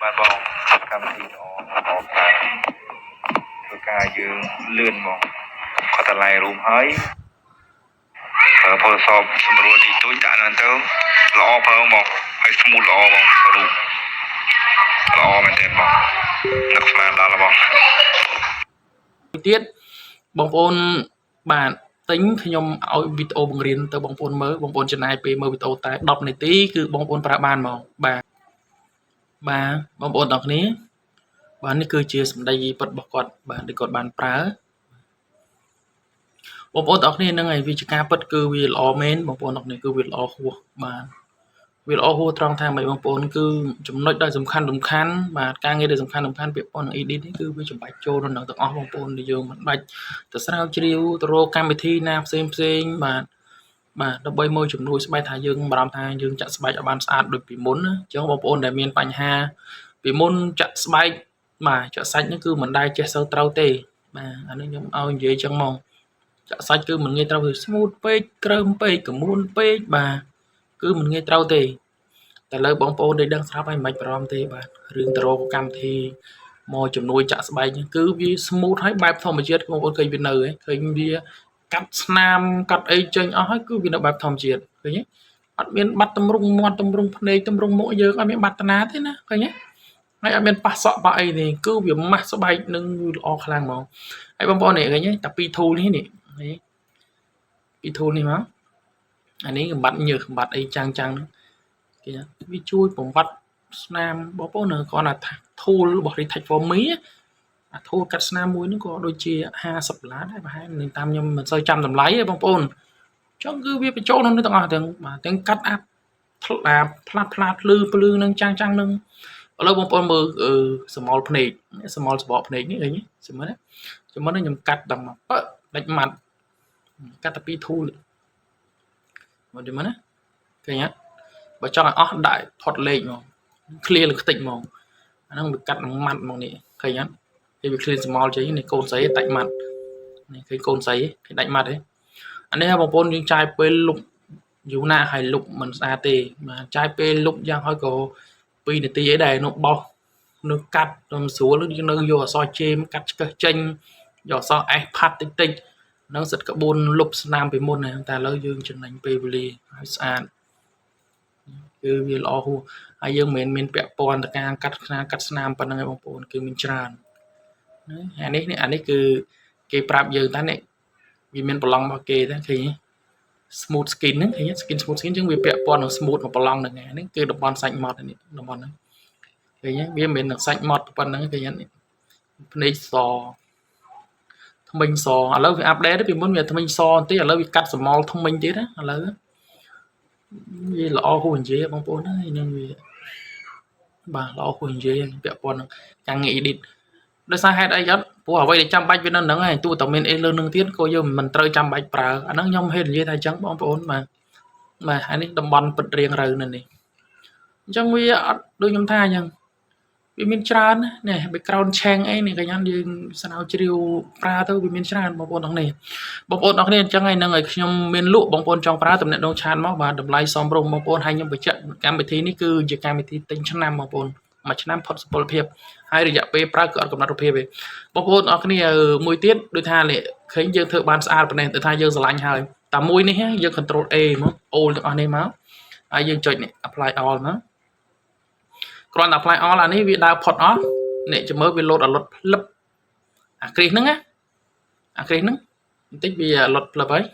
បាទបងកម្មវិធីល្អខាងធ្វើការយើងលឿនមកគាត់តែឡាយរួមហើយផលសពសម្រួលទីទួយដាក់ហ្នឹងទៅល្អប្រើមកហើយស្មូតល្អបងរូបល្អមែនទេបងនឹកស្មានដល់បងទៀតបងប្អូនបាទទិញខ្ញុំឲ្យវីដេអូបង្រៀនទៅបងប្អូនមើលបងប្អូនចំណាយពេលមើលវីដេអូតែ10នាទីគឺបងប្អូនប្រើបានហ្មងបាទបងប្អូនទាំងគ្នាបាទនេះគឺជាសម្ដីពិតរបស់គាត់បាទដែលគាត់បានប្រើបងប្អូនទាំងគ្នានឹងឯវាជាការពិតគឺវាល្អមែនបងប្អូនទាំងគ្នាគឺវាល្អហួសបាទវាល្អហួសត្រង់ថាមិនបងប្អូនគឺចំណុចដែលសំខាន់បាទការងារដែលសំខាន់ពាក់ព័ន្ធនឹង edit នេះគឺវាចំបាច់ចូលក្នុងទាំងអស់បងប្អូនដែលយើងមិនបាច់ទៅស្រាវជ្រាវទៅរកកម្មវិធីណាផ្សេងបាទដើម្បីមើលជំនួយស្បែកថាយើងបារម្ភថាយើងចាក់ស្បែកឲ្យបានស្អាតដូចពីមុនណាអញ្ចឹងបងប្អូនដែលមានបញ្ហាពីមុនចាក់ស្បែកបាទចាក់សាច់នេះគឺមិនដែលចេះសូវត្រូវទេបាទអានេះខ្ញុំឲ្យនិយាយអញ្ចឹងមកចាក់សាច់គឺមិនងាយត្រូវ smooth ពេកក្រើមពេកកមួនពេកបាទគឺមិនងាយត្រូវទេតែលើបងប្អូនដែលដឹងស្រាប់ហើយមិនបារម្ភទេបាទរឿងទៅរកកម្មវិធីមកជំនួយចាក់ស្បែកគឺវា smooth ហើយបែបធម្មជាតិបងប្អូនឃើញវានៅឃើញវាកាត់ស្នាមកាត់អីចេញអស់ហើយគឺវានៅបែបធម្មជាតិឃើញទេអត់មានបាត់តម្រង់មាត់តម្រង់ភ្នែកតម្រង់មុខយើងអត់មានបាត់តាណាទេណាឃើញទេហើយអត់មានប៉ះសក់ប៉ះអីទេគឺវាម៉ាស់ស្បែកនឹងល្អខ្លាំងហ្មងហើយបងប្អូននេះឃើញទេតែពីរ tool នេះពីរ tool នេះមកអានេះកំបាត់ញើសកំបាត់អីចាំងគេវាជួយបំបត្តិស្នាមបងប្អូនគាត់ថា tool របស់ Retouch for Me អា tool កាត់ស្នាមមួយហ្នឹងក៏ដូចជា$50ដែរប្រហែលនឹងតាមខ្ញុំមិនសូវចាំតម្លៃទេបងប្អូនអញ្ចឹងគឺវាបញ្ចូលក្នុងនេះទាំងអស់ទាំងបាទទាំងកាត់ផ្លាតភ្លឺនឹងចាំងនឹងឥឡូវបងប្អូនមើលសមោលភ្នែកសមោលសបកភ្នែកនេះឃើញទេចាំមើលខ្ញុំកាត់ដល់មកប៉ដាច់ម៉ាត់កាត់តែពីរ tool មើលមើលណាឃើញទេបើចង់ឲ្យអស់ដាក់ថត់លេខមក clear លើខ្ទេចមកអាហ្នឹងវាកាត់នឹងម៉ាត់មកនេះឃើញទេវា clear សមោលចេញនេះកូនស្រីដាច់ម៉ាត់នេះឃើញកូនស្រីគេដាច់ម៉ាត់ទេអានេះបងប្អូនយើងចាយពេលលុបយូរណាស់ហើយលុបមិនស្អាតទេបាទចាយពេលលុបយ៉ាងហោចក៏2នាទីអីដែរនោះបោះនោះកាត់ទៅស្រួលយើងនៅយកអសជេមកាត់ឆ្កឹះចេញយកអសអេសផាត់តិចនឹងសិតក្បួនលុបស្នាមពីមុនតែឥឡូវយើងចំណេញពេលវេលាឲ្យស្អាតគឺវាល្អហួសហើយយើងមិនមែនមានពាក់ព័ន្ធទៅការកាត់ស្នាមប៉ុណ្ណឹងឯងបងប្អូនគឺមានច្រើនអានេះគឺគេប្រាប់យើងថានេះវាមានប្រឡងរបស់គេតែឃើញ smooth skin ហ្នឹងឃើញ skin smooth skin ចឹងវាពាក់ព័ន្ធនឹង smooth មកប្រឡងហ្នឹងហ្នឹងគឺតំបន់សាច់ម៉ត់នេះតំបន់ហ្នឹងឃើញវាមិនមែននឹងសាច់ម៉ត់ប៉ុណ្ណឹងឃើញភ្នែកសថ្មិញសឥឡូវវាអាប់ដេតពីមុនវាថ្មិញសបន្តិចឥឡូវវាកាត់សមោលថ្មិញទៀតណាឥឡូវវាល្អហួសនិយាយបងប្អូនហើយនឹងវាបាទល្អហួសនិយាយពាក់ព័ន្ធនឹងការងារ edit ដោយសារហេតុអីគាត់ព្រោះអ្វីដែលចាំបាច់វានៅហ្នឹងហើយទោះតែមានអីលើនឹងទៀតក៏យើងមិនត្រូវចាំបាច់ប្រើអាហ្នឹងខ្ញុំហេតុនិយាយថាអញ្ចឹងបងប្អូនបាទអានេះតំបន់ពិតរៀងរើនៅនេះអញ្ចឹងវាអត់ដូចខ្ញុំថាអញ្ចឹងវាមានច្រើននេះ background change អីនេះកញ្ញាយើងស្រាវជ្រាវប្រើទៅវាមានច្រើនបងប្អូនទាំងនេះបងប្អូនទាំងគ្នាអញ្ចឹងហើយនឹងឲ្យខ្ញុំមានលក់បងប្អូនចង់ប្រើតំណែងដងឆាតមកបាទតម្លៃសមរម្យបងប្អូនហើយខ្ញុំបញ្ជាក់កម្មវិធីនេះគឺជាកម្មវិធីទិញឆ្នាំបងប្អូនមួយឆ្នាំផុតសុពលភាពហើយរយៈពេលប្រើគឺអត់កំណត់រូបភាពទេបងប្អូនអរគ្នាមួយទៀតដូចថាឃើញយើងធ្វើបានស្អាតប៉ុណ្ណេះទៅថាយើងស្រឡាញ់ហើយតែមួយនេះយើង control A មកអូលទាំងអស់នេះមកហើយយើងចុចនេះ apply all មកគ្រាន់តែ apply all អានេះវាដើរផុតអស់នេះចាំមើលវា load ឲ្យលុតផ្លឹបអាគ្រីសហ្នឹងណាអាគ្រីសហ្នឹងបន្តិចវាលុតផ្លឹបហើយ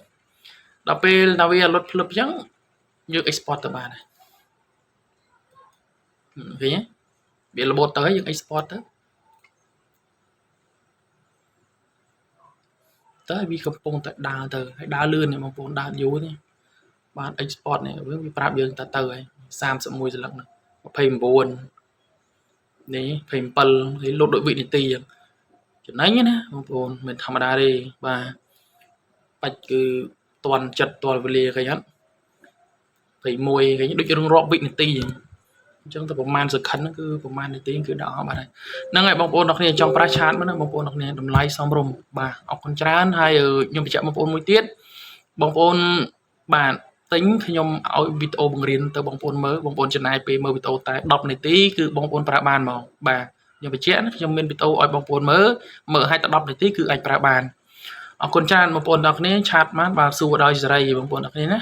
ដល់ពេលដល់វាលុតផ្លឹបអញ្ចឹងយើង export ទៅបានឃើញទេវារបូតទៅហើយយើង export ទៅវាកំពុងតែដើរទៅហើយដើរលឿននេះបងប្អូនដើរយូរនេះបាន export នេះវាប្រាប់យើងទៅហើយ31សន្លឹកនេះ29នេះ27ហើយលុតដូចវិនាទីអញ្ចឹងចំណេញណាបងប្អូនមិនធម្មតាទេបាទបាច់គឺតន់ចិត្តតល់វេលាឃើញអត់21ឃើញដូចរឿងរាប់វិនាទីអញ្ចឹងទៅប្រហែលសក្តិហ្នឹងគឺប្រហែលនាទីគឺដល់អស់បាត់ហើយហ្នឹងហើយបងប្អូនទាំងគ្នាចង់ប្រើឆាតមកណាបងប្អូនទាំងគ្នាតម្លៃសមរម្យបាទអរគុណច្រើនហើយខ្ញុំបញ្ជាក់បងប្អូនមួយទៀតបងប្អូនបាទ ទិញខ្ញុំឲ្យវីដេអូបង្រៀនទៅបងប្អូនមើលបងប្អូនចំណាយពេលមើលវីដេអូតែ10នាទីគឺបងប្អូនប្រើបានហ្មងបាទខ្ញុំបញ្ជាក់ណាខ្ញុំមានវីដេអូឲ្យបងប្អូនមើលឲ្យតែ10នាទីគឺអាចប្រើបានអរគុណច្រើនបងប្អូនទាំងអស់គ្នាឆាតបានបាទសួរដោយសេរីបងប្អូនទាំងអស់គ្នាណា